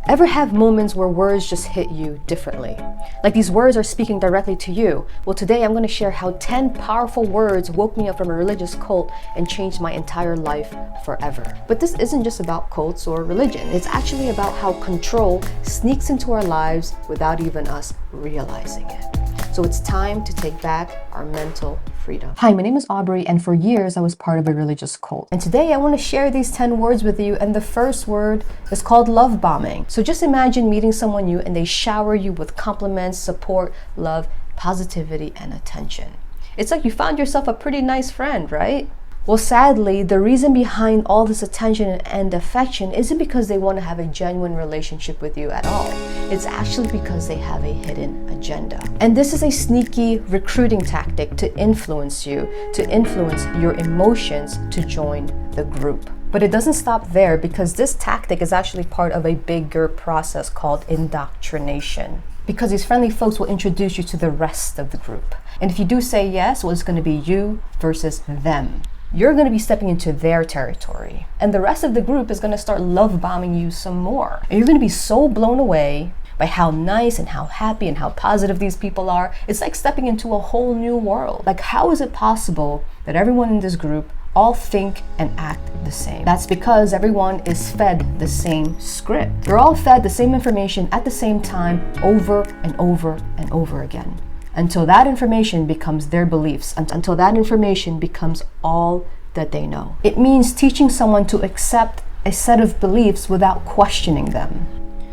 Ever have moments where words just hit you differently? Like these words are speaking directly to you. Well, today I'm going to share how 10 powerful words woke me up from a religious cult and changed my entire life forever. But this isn't just about cults or religion. It's actually about how control sneaks into our lives without even us realizing it. So it's time to take back our mental freedom. Hi, my name is Aubrey, and for years I was part of a religious cult. And today I want to share these 10 words with you, and the first word is called love bombing. So just imagine meeting someone new and they shower you with compliments, support, love, positivity, and attention. It's like you found yourself a pretty nice friend, right? Well, sadly, the reason behind all this attention and affection isn't because they want to have a genuine relationship with you at all. It's actually because they have a hidden agenda. And this is a sneaky recruiting tactic to influence you, to influence your emotions to join the group. But it doesn't stop there, because this tactic is actually part of a bigger process called indoctrination. Because these friendly folks will introduce you to the rest of the group. And if you do say yes, well, it's going to be you versus them. You're going to be stepping into their territory. And the rest of the group is going to start love bombing you some more. And you're going to be so blown away by how nice and how happy and how positive these people are. It's like stepping into a whole new world. Like, how is it possible that everyone in this group all think and act the same? That's because everyone is fed the same script. They're all fed the same information at the same time over and over and over again, until that information becomes their beliefs, until that information becomes all that they know. It means teaching someone to accept a set of beliefs without questioning them.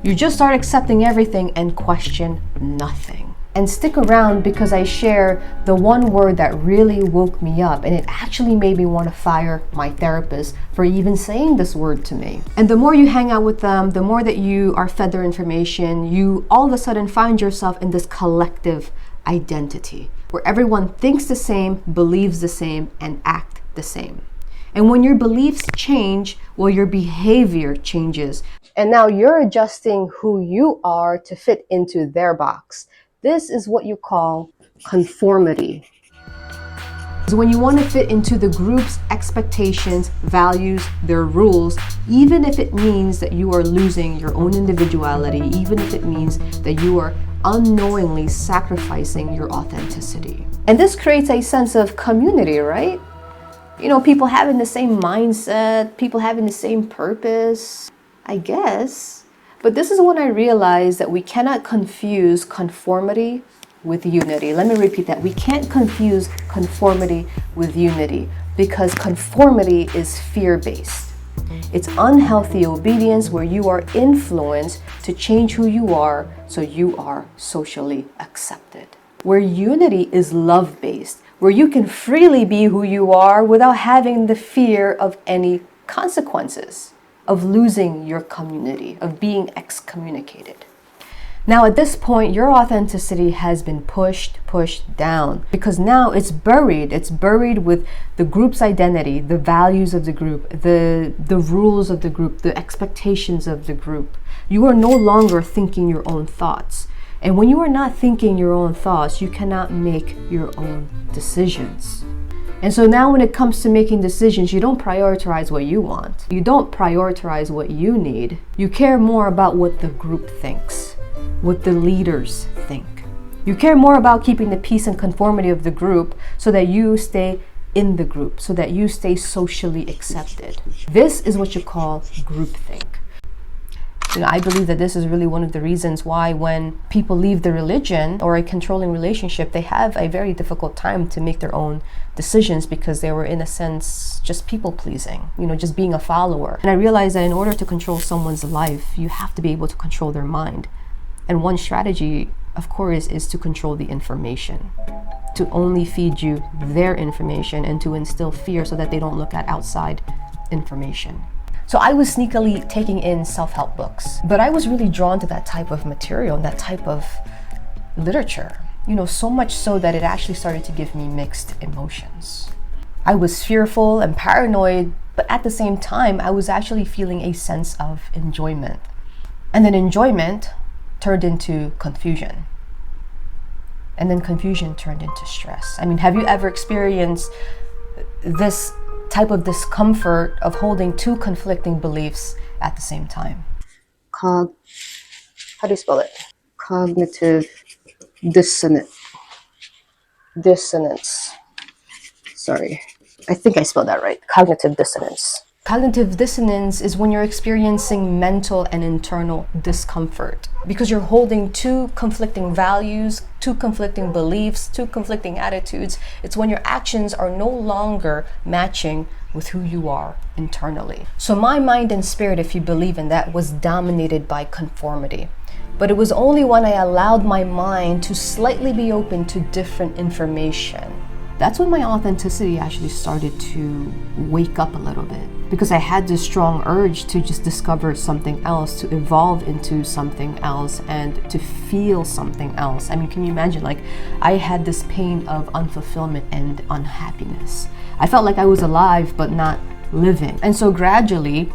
You just start accepting everything and question nothing. And stick around, because I share the one word that really woke me up, and it actually made me want to fire my therapist for even saying this word to me. And the more you hang out with them, the more that you are fed their information, you all of a sudden find yourself in this collective identity where everyone thinks the same, believes the same, and act the same. And when your beliefs change, well, your behavior changes. And now you're adjusting who you are to fit into their box. This is what you call conformity. When you want to fit into the group's expectations, values, their rules, even if it means that you are losing your own individuality, even if it means that you are unknowingly sacrificing your authenticity. And this creates a sense of community, right? You know, people having the same mindset, people having the same purpose, I guess. But this is when I realized that we cannot confuse conformity with unity. Let me repeat that. We can't confuse conformity with unity, because conformity is fear-based. It's unhealthy obedience where you are influenced to change who you are so you are socially accepted. Where unity is love-based, where you can freely be who you are without having the fear of any consequences, of losing your community, of being excommunicated. Now at this point, your authenticity has been pushed down, because now it's buried with the group's identity, the values of the group, the rules of the group, the expectations of the group. You are no longer thinking your own thoughts. And when you are not thinking your own thoughts, you cannot make your own decisions. And so now when it comes to making decisions, you don't prioritize what you want. You don't prioritize what you need. You care more about what the group thinks, what the leaders think. You care more about keeping the peace and conformity of the group so that you stay in the group, so that you stay socially accepted. This is what you call groupthink. You know, I believe that this is really one of the reasons why when people leave the religion or a controlling relationship, they have a very difficult time to make their own decisions, because they were, in a sense, just people pleasing, you know, just being a follower. And I realized that in order to control someone's life, you have to be able to control their mind. And one strategy, of course, is to control the information, to only feed you their information and to instill fear so that they don't look at outside information. So I was sneakily taking in self-help books, but I was really drawn to that type of material and that type of literature, you know, so much so that it actually started to give me mixed emotions. I was fearful and paranoid, but at the same time, I was actually feeling a sense of enjoyment. And then enjoyment turned into confusion. And then confusion turned into stress. I mean, have you ever experienced this type of discomfort of holding two conflicting beliefs at the same time? How do you spell it? Cognitive dissonance. Sorry. I think I spelled that right. Cognitive dissonance. Cognitive dissonance is when you're experiencing mental and internal discomfort because you're holding two conflicting values, two conflicting beliefs, two conflicting attitudes. It's when your actions are no longer matching with who you are internally. So my mind and spirit, if you believe in that, was dominated by conformity. But it was only when I allowed my mind to slightly be open to different information. That's when my authenticity actually started to wake up a little bit, because I had this strong urge to just discover something else, to evolve into something else, and to feel something else. I mean, can you imagine? Like, I had this pain of unfulfillment and unhappiness. I felt like I was alive but not living. And so gradually,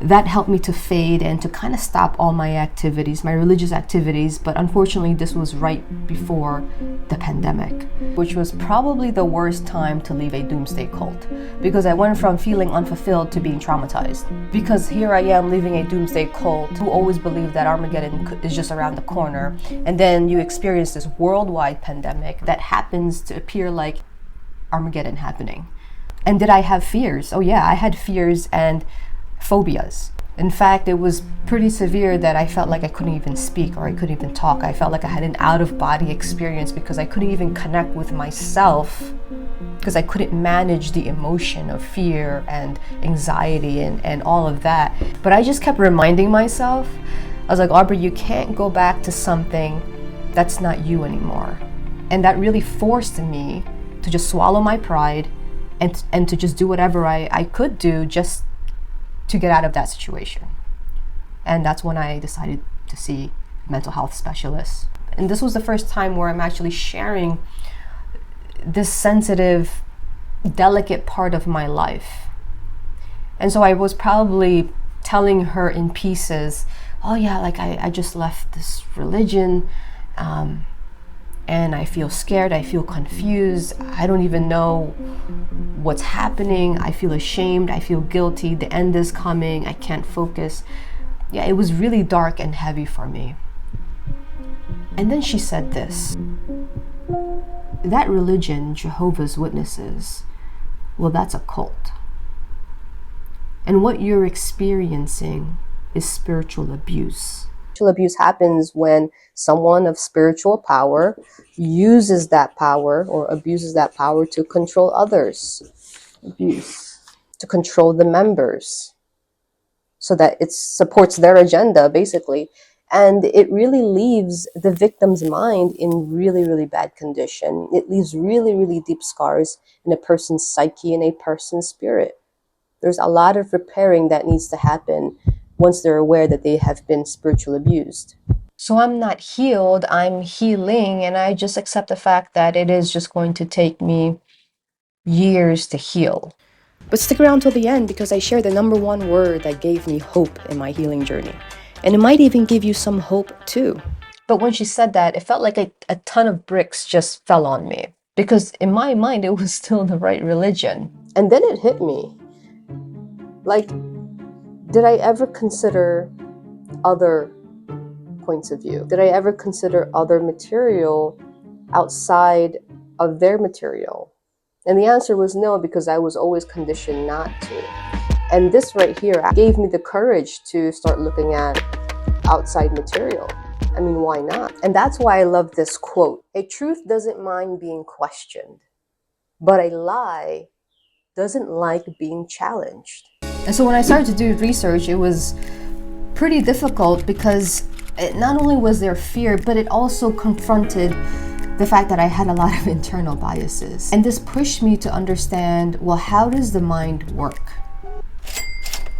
that helped me to fade and to kind of stop all my activities, my religious activities. But unfortunately, this was right before the pandemic, which was probably the worst time to leave a doomsday cult, because I went from feeling unfulfilled to being traumatized. Because here I am leaving a doomsday cult who always believed that Armageddon is just around the corner. And then you experience this worldwide pandemic that happens to appear like Armageddon happening. And did I have fears? Oh yeah, I had fears and phobias. In fact, it was pretty severe that I felt like I couldn't even speak or I couldn't even talk. I felt like I had an out-of-body experience because I couldn't even connect with myself, because I couldn't manage the emotion of fear and anxiety and all of that. But I just kept reminding myself, I was like, Aubrey, you can't go back to something that's not you anymore. And that really forced me to just swallow my pride and to just do whatever I could do just to get out of that situation. And that's when I decided to see mental health specialists. And this was the first time where I'm actually sharing this sensitive, delicate part of my life. And so I was probably telling her in pieces, oh yeah, like I just left this religion, and I feel scared, I feel confused, I don't even know what's happening, I feel ashamed, I feel guilty, the end is coming, I can't focus. Yeah, it was really dark and heavy for me. And then she said this: that religion, Jehovah's Witnesses, well, that's a cult. And what you're experiencing is spiritual abuse. Abuse happens when someone of spiritual power uses that power or abuses that power to control others. Abuse. To control the members so that it supports their agenda, basically. And it really leaves the victim's mind in really, really bad condition. It leaves really, really deep scars in a person's psyche and a person's spirit. There's a lot of repairing that needs to happen once they're aware that they have been spiritually abused. So I'm not healed, I'm healing, and I just accept the fact that it is just going to take me years to heal. But stick around till the end, because I share the number one word that gave me hope in my healing journey. And it might even give you some hope too. But when she said that, it felt like a ton of bricks just fell on me, because in my mind, it was still the right religion. And then it hit me. Like, did I ever consider other points of view? Did I ever consider other material outside of their material? And the answer was no, because I was always conditioned not to. And this right here gave me the courage to start looking at outside material. I mean, why not? And that's why I love this quote: a truth doesn't mind being questioned, but a lie doesn't like being challenged. And so when I started to do research, it was pretty difficult, because it not only was there fear, but it also confronted the fact that I had a lot of internal biases. And this pushed me to understand, well, how does the mind work?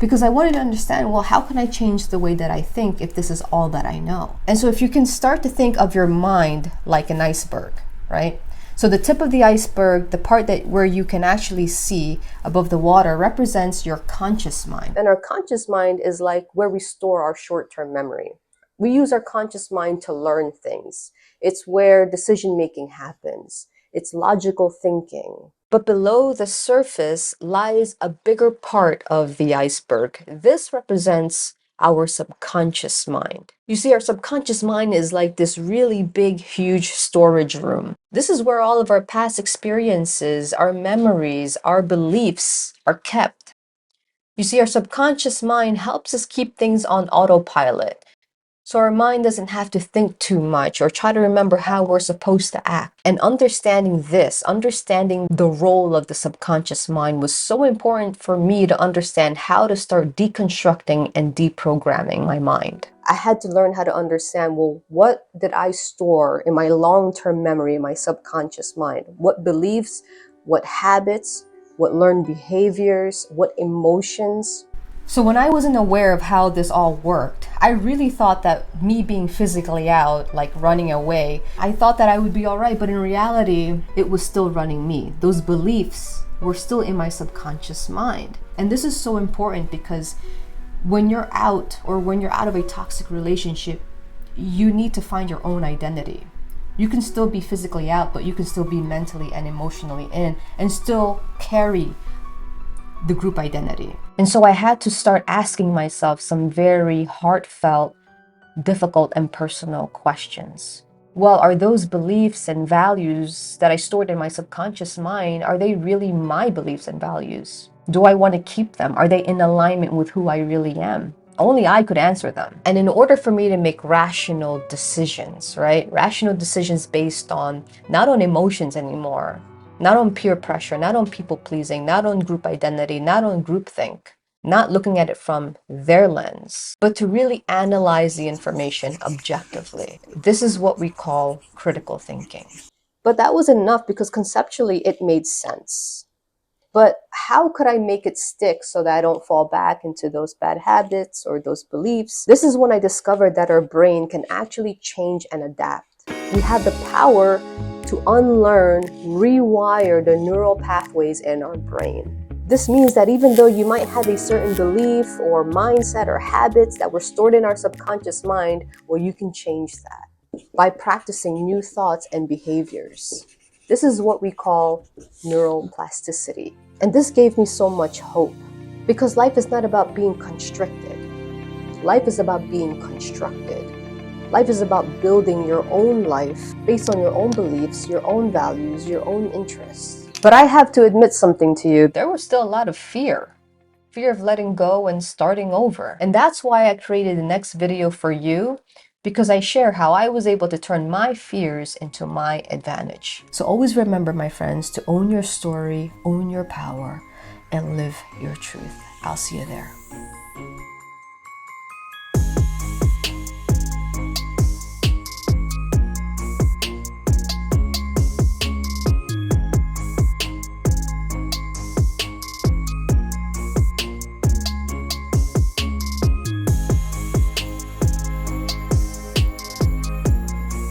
Because I wanted to understand, well, how can I change the way that I think if this is all that I know? And so if you can start to think of your mind like an iceberg, right? So the tip of the iceberg, the part where you can actually see above the water, represents your conscious mind. And our conscious mind is like where we store our short-term memory. We use our conscious mind to learn things. It's where decision-making happens. It's logical thinking. But below the surface lies a bigger part of the iceberg. This represents our subconscious mind. You see, our subconscious mind is like this really big, huge storage room. This is where all of our past experiences, our memories, our beliefs are kept. You see, our subconscious mind helps us keep things on autopilot. So our mind doesn't have to think too much or try to remember how we're supposed to act. And understanding this, understanding the role of the subconscious mind was so important for me to understand how to start deconstructing and deprogramming my mind. I had to learn how to understand, well, what did I store in my long-term memory, in my subconscious mind? What beliefs, what habits, what learned behaviors, what emotions? So when I wasn't aware of how this all worked, I really thought that me being physically out, like running away, I thought that I would be all right, but in reality, it was still running me. Those beliefs were still in my subconscious mind. And this is so important because when you're out or when you're out of a toxic relationship, you need to find your own identity. You can still be physically out, but you can still be mentally and emotionally in and still carry the group identity. And so I had to start asking myself some very heartfelt, difficult, and personal questions. Well, are those beliefs and values that I stored in my subconscious mind, are they really my beliefs and values? Do I want to keep them? Are they in alignment with who I really am? Only I could answer them. And in order for me to make rational decisions, right? Rational decisions based on, not on emotions anymore, not on peer pressure, not on people pleasing, not on group identity, not on groupthink, not looking at it from their lens, but to really analyze the information objectively. This is what we call critical thinking. But that wasn't enough because conceptually it made sense. But how could I make it stick so that I don't fall back into those bad habits or those beliefs? This is when I discovered that our brain can actually change and adapt. We have the power to unlearn, rewire the neural pathways in our brain. This means that even though you might have a certain belief or mindset or habits that were stored in our subconscious mind, well, you can change that by practicing new thoughts and behaviors. This is what we call neuroplasticity. And this gave me so much hope because life is not about being constricted. Life is about being constructed. Life is about building your own life based on your own beliefs, your own values, your own interests. But I have to admit something to you. There was still a lot of fear of letting go and starting over. And that's why I created the next video for you, because I share how I was able to turn my fears into my advantage. So always remember, my friends, to own your story, own your power, and live your truth. I'll see you there.